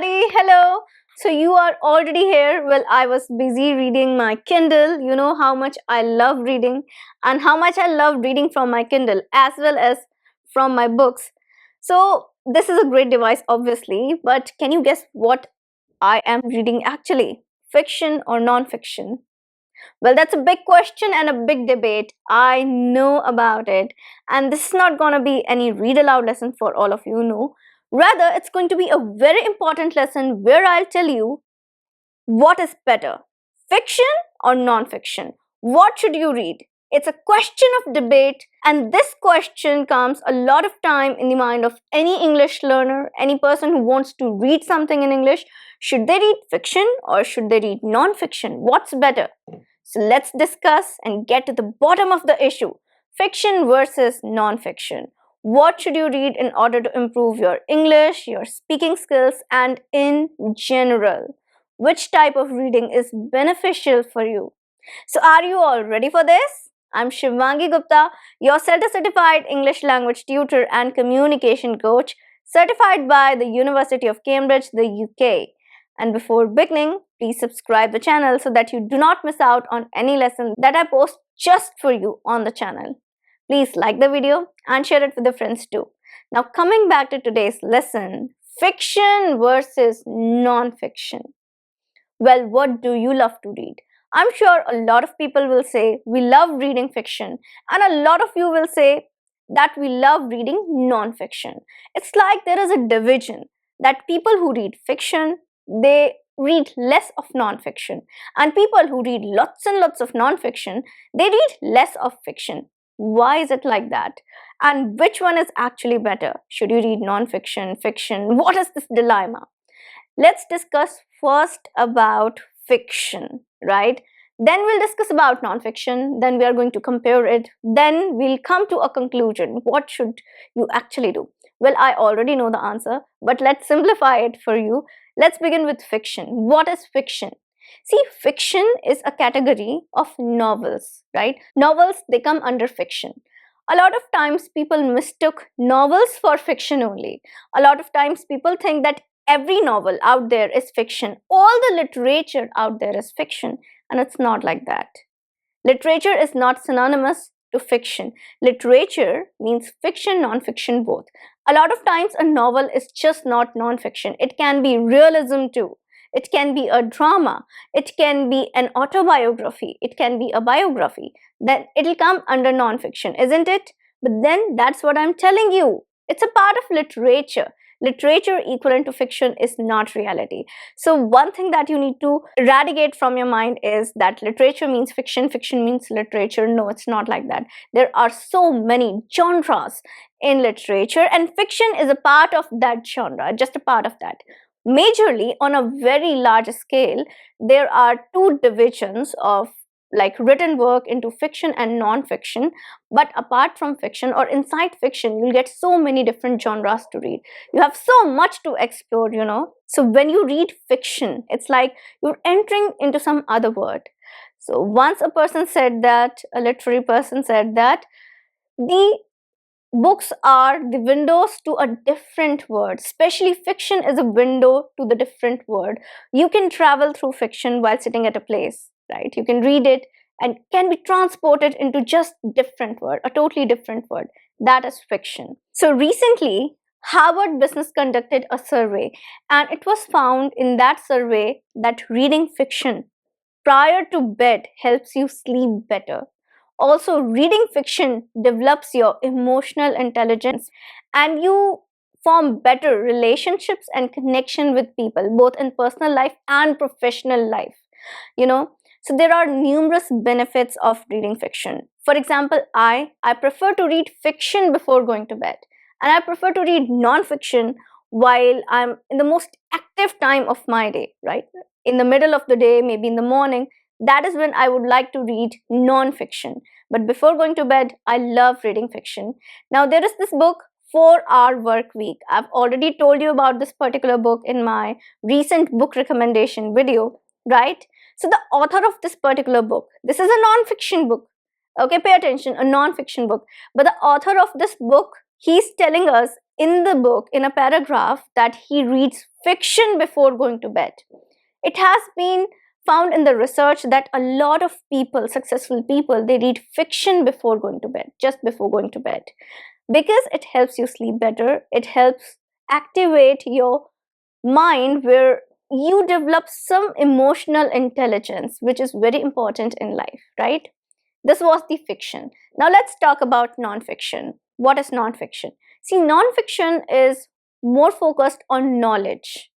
everybody. Hello. So you are already here. Well, I was busy reading my Kindle. You know how much I love reading and how much I love reading from my Kindle as well as from my books. So this is a great device obviously, but can you guess what I am reading actually? Fiction or non-fiction? Well, that's a big question and a big debate. I know about it. And this is not going to be any read aloud lesson for all of you, no. Rather, it's going to be a very important lesson where I'll tell you what is better, fiction or non fiction. What should you read? It's a question of debate, and this question comes a lot of time in the mind of any English learner, any person who wants to read something in English. Should they read fiction or should they read non fiction? What's better? So let's discuss and get to the bottom of the issue. Fiction versus non-fiction. What should you read in order to improve your English, your speaking skills, and in general? Which type of reading is beneficial for you? So are you all ready for this? I'm Shivangi Gupta, your CELTA certified English language tutor and communication coach, certified by the University of Cambridge, the UK. And before beginning, please subscribe the channel so that you do not miss out on any lesson that I post just for you on the channel. Please like the video and share it with your friends too. Now coming back to today's lesson, fiction versus non-fiction. Well, what do you love to read? I'm sure a lot of people will say we love reading fiction, and a lot of you will say that we love reading non-fiction. It's like there is a division that people who read fiction, they read less of non-fiction, and people who read lots and lots of non-fiction, they read less of fiction. Why is it like that? And which one is actually better? Should you read non-fiction, fiction? What is this dilemma? Let's discuss first about fiction, right? Then we'll discuss about non-fiction, then we are going to compare it, then we'll come to a conclusion. What should you actually do? Well, I already know the answer, but let's simplify it for you. Let's begin with fiction. What is fiction? See, fiction is a category of novels, right? Novels, they come under fiction. A lot of times people mistook novels for fiction only. A lot of times people think that every novel out there is fiction. All the literature out there is fiction, and it's not like that. Literature is not synonymous to fiction. Literature means fiction, non-fiction both. A lot of times a novel is just not non-fiction. It can be realism too. It can be a drama. It can be an autobiography. It can be a biography. Then it'll come under non-fiction, isn't it? But then that's what I'm telling you. It's a part of literature. Literature equivalent to fiction is not reality. So one thing that you need to eradicate from your mind is that literature means fiction, fiction means literature. No, it's not like that. There are so many genres in literature, and fiction is a part of that genre, just a part of that. Majorly, on a very large scale, there are two divisions of like written work into fiction and non-fiction. But apart from fiction or inside fiction, you'll get so many different genres to read. You have so much to explore, you know. So when you read fiction, it's like you're entering into some other world. So once a person said that, a literary person said that the books are the windows to a different world. Especially fiction is a window to the different world. You can travel through fiction while sitting at a place, right? You can read it and can be transported into just different world, a totally different world. That is fiction. So recently, Harvard Business conducted a survey, and it was found in that survey that reading fiction prior to bed helps you sleep better. Also, reading fiction develops your emotional intelligence, and you form better relationships and connection with people, both in personal life and professional life. You know, so there are numerous benefits of reading fiction. For example, I prefer to read fiction before going to bed, and I prefer to read non-fiction while I'm in the most active time of my day, right? In the middle of the day, maybe in the morning, that is when I would like to read non-fiction. But before going to bed, I love reading fiction. Now, there is this book, 4-Hour Work Week. I've already told you about this particular book in my recent book recommendation video, right? So the author of this particular book, this is a non-fiction book. Okay, pay attention, a non-fiction book. But the author of this book, he's telling us in the book, in a paragraph, that he reads fiction before going to bed. It has been found in the research that a lot of people, successful people, they read fiction before going to bed, just before going to bed, because it helps you sleep better. It helps activate your mind where you develop some emotional intelligence, which is very important in life, right? This was the fiction. Now let's talk about non-fiction. What is non-fiction? See, non-fiction is more focused on knowledge.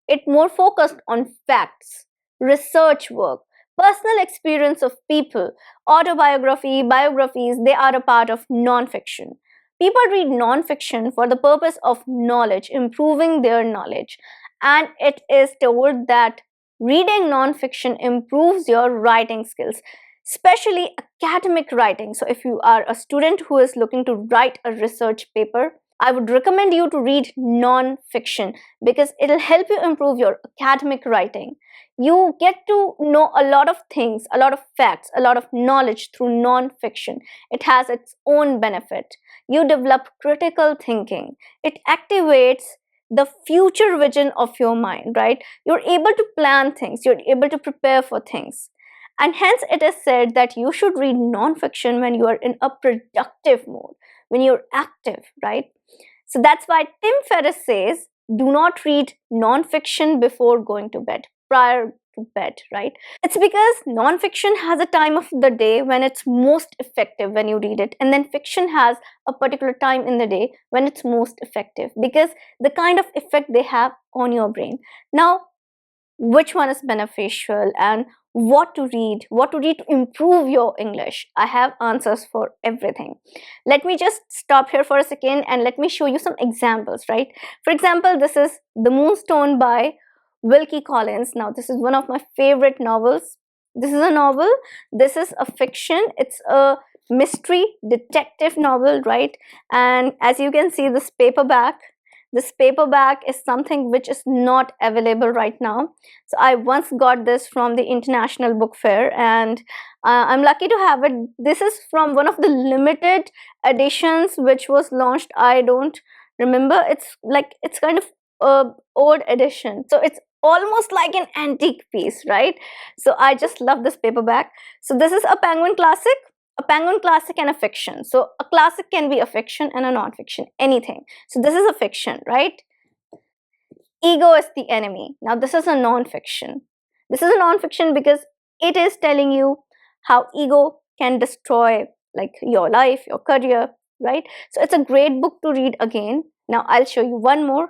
It more focused on facts, research work, personal experience of people, autobiography, biographies. They are a part of non-fiction. People read non-fiction for the purpose of knowledge, improving their knowledge. And it is told that reading non-fiction improves your writing skills, especially academic writing. So if you are a student who is looking to write a research paper, I would recommend you to read non-fiction because it'll help you improve your academic writing. You get to know a lot of things, a lot of facts, a lot of knowledge through non-fiction. It has its own benefit. You develop critical thinking. It activates the future vision of your mind, right? You're able to plan things, you're able to prepare for things. And hence it is said that you should read non-fiction when you are in a productive mode, when you're active, right? So that's why Tim Ferriss says, do not read non-fiction before going to bed, prior to bed, right? It's because non-fiction has a time of the day when it's most effective when you read it, and then fiction has a particular time in the day when it's most effective because the kind of effect they have on your brain. Now, which one is beneficial and what to read to improve your English? I have answers for everything. Let me just stop here for a second and let me show you some examples, right? For example, this is The Moonstone by Wilkie Collins. Now, this is one of my favorite novels. This is a novel. This is a fiction. It's a mystery detective novel, right? And as you can see, this paperback is something which is not available right now. So I once got this from the International Book Fair, and I'm lucky to have it. This is from one of the limited editions which was launched. I don't remember. It's kind of old edition, so it's almost like an antique piece, right? So I just love this paperback. So this is a Penguin classic. A Penguin classic and a fiction. So a classic can be a fiction and a non-fiction, anything. So this is a fiction, right? Ego is the enemy. Now this is a non-fiction. This is a non-fiction because it is telling you how ego can destroy like your life, your career, right? So it's a great book to read again. Now I'll show you one more.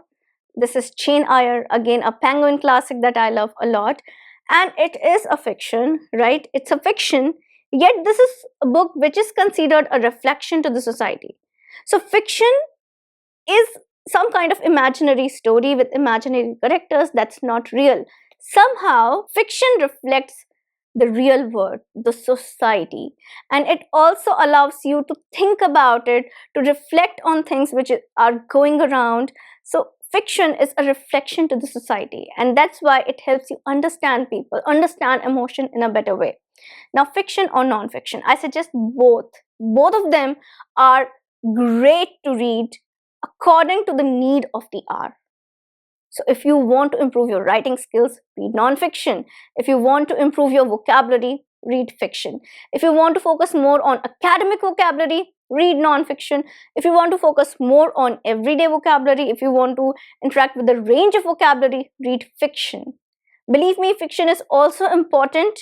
This is Jane Eyre, again a Penguin classic that I love a lot. And it is a fiction, right? It's a fiction. Yet this is a book which is considered a reflection to the society. So fiction is some kind of imaginary story with imaginary characters that's not real. Somehow fiction reflects the real world, the society, and it also allows you to think about it, to reflect on things which are going around. So fiction is a reflection to the society, and that's why it helps you understand people, understand emotion in a better way. Now, fiction or non-fiction, I suggest both. Both of them are great to read according to the need of the hour. So if you want to improve your writing skills, read non-fiction. If you want to improve your vocabulary, read fiction. If you want to focus more on academic vocabulary, read non-fiction. If you want to focus more on everyday vocabulary, if you want to interact with the range of vocabulary, read fiction. Believe me, fiction is also important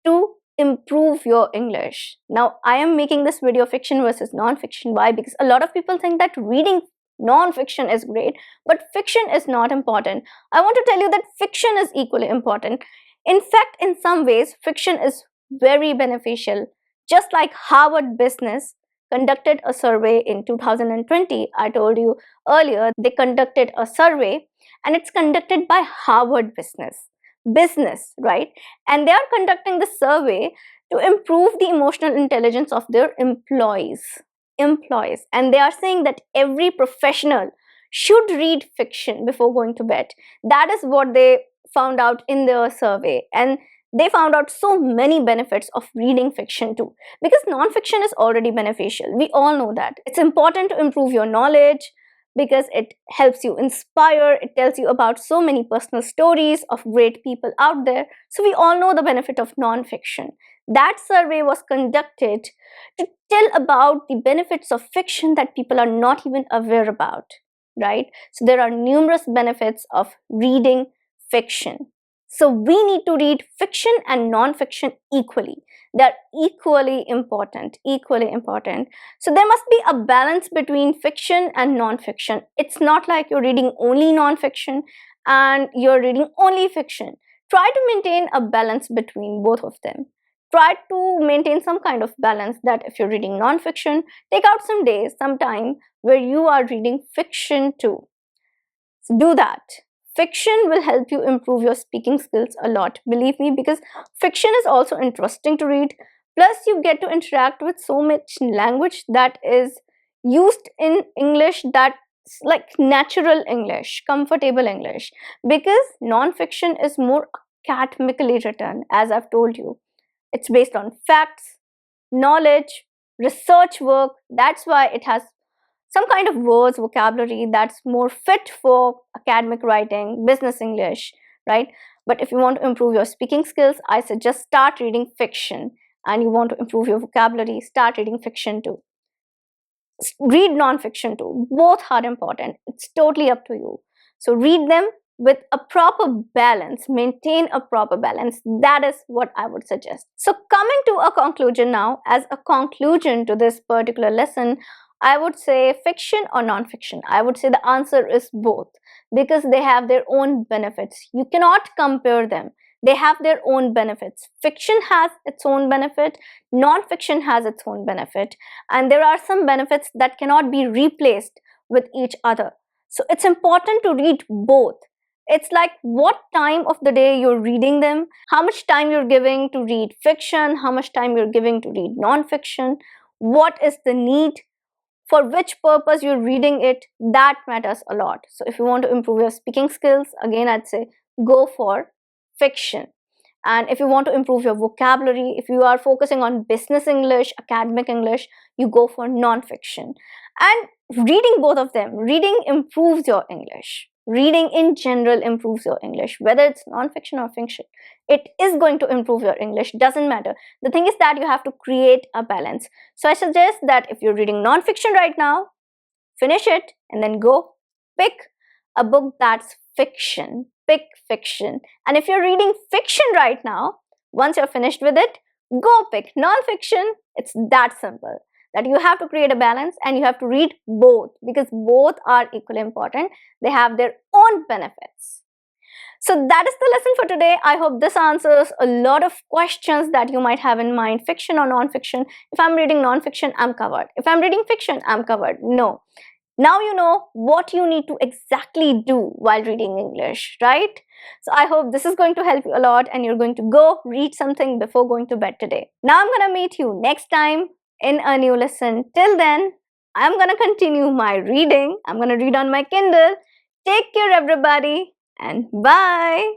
to improve your English. Now, I am making this video fiction versus non-fiction. Why? Because a lot of people think that reading non-fiction is great, but fiction is not important. I want to tell you that fiction is equally important. In fact, in some ways, fiction is very beneficial. Just like Harvard Business conducted a survey in 2020, I told you earlier, they conducted a survey and it's conducted by Harvard Business, right? And they are conducting the survey to improve the emotional intelligence of their employees. And they are saying that every professional should read fiction before going to bed. That is what they found out in their survey, and they found out so many benefits of reading fiction too, because non-fiction is already beneficial. We all know that it's important to improve your knowledge, because it helps you inspire. It tells you about so many personal stories of great people out there. So we all know the benefit of non-fiction. That survey was conducted to tell about the benefits of fiction that people are not even aware about, right? So there are numerous benefits of reading fiction. So we need to read fiction and non-fiction equally. They're equally important, equally important. So there must be a balance between fiction and non-fiction. It's not like you're reading only non-fiction and you're reading only fiction. Try to maintain a balance between both of them. Try to maintain some kind of balance, that if you're reading non-fiction, take out some days, some time where you are reading fiction too. So do that. Fiction will help you improve your speaking skills a lot, believe me, because fiction is also interesting to read. Plus, you get to interact with so much language that is used in English, that's like natural English, comfortable English, because non-fiction is more academically written, as I've told you. It's based on facts, knowledge, research work. That's why it has some kind of words, vocabulary that's more fit for academic writing, business English, right? But if you want to improve your speaking skills, I suggest start reading fiction. And you want to improve your vocabulary, start reading fiction too. Read non-fiction too. Both are important. It's totally up to you. So read them with a proper balance, maintain a proper balance. That is what I would suggest. So coming to a conclusion now, as a conclusion to this particular lesson, I would say fiction or non-fiction. I would say the answer is both, because they have their own benefits. You cannot compare them. They have their own benefits. Fiction has its own benefit, non-fiction has its own benefit, and there are some benefits that cannot be replaced with each other. So it's important to read both. It's like what time of the day you're reading them, how much time you're giving to read fiction, how much time you're giving to read non-fiction, what is the need, for which purpose you're reading it, that matters a lot. So if you want to improve your speaking skills, again I'd say go for fiction. And if you want to improve your vocabulary, if you are focusing on business English, academic English, you go for non-fiction. And reading both of them, reading improves your English. Reading in general improves your English, whether it's non-fiction or fiction. It is going to improve your English, doesn't matter. The thing is that you have to create a balance. So I suggest that if you're reading non-fiction right now, finish it and then go pick a book that's fiction. Pick fiction. And if you're reading fiction right now, once you're finished with it, go pick non-fiction. It's that simple. That you have to create a balance and you have to read both, because both are equally important. They have their own benefits. So that is the lesson for today. I hope this answers a lot of questions that you might have in mind. Fiction or non-fiction? If I'm reading non-fiction, I'm covered. If I'm reading fiction, I'm covered. No. Now you know what you need to exactly do while reading English, right? So I hope this is going to help you a lot and you're going to go read something before going to bed today. Now I'm going to meet you next time in a new lesson. Till then, I'm going to continue my reading. I'm going to read on my Kindle. Take care, everybody, and bye.